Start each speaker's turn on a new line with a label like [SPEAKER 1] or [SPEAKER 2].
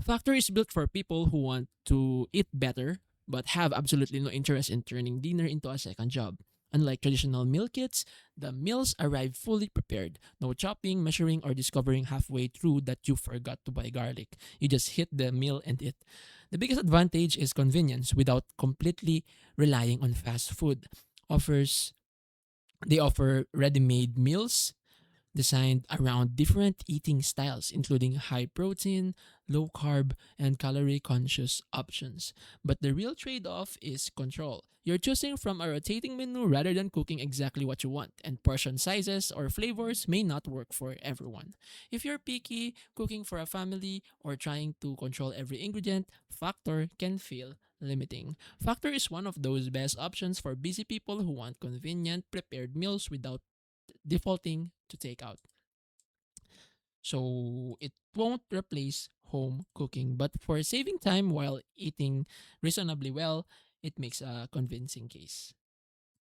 [SPEAKER 1] Factor is built for people who want to eat better but have absolutely no interest in turning dinner into a second job. Unlike traditional meal kits, the meals arrive fully prepared. No chopping, measuring, or discovering halfway through that you forgot to buy garlic. You just hit the meal and eat. The biggest advantage is convenience without completely relying on fast food. Offers they offer ready-made meals designed around different eating styles, including high protein, low carb, and calorie conscious options. But the real trade off is control. You're choosing from a rotating menu rather than cooking exactly what you want, and portion sizes or flavors may not work for everyone. If you're picky, cooking for a family, or trying to control every ingredient, Factor can feel limiting. Factor is one of those best options for busy people who want convenient, prepared meals without defaulting to takeout. So it won't replace home cooking, but for saving time while eating reasonably well, it makes a convincing case.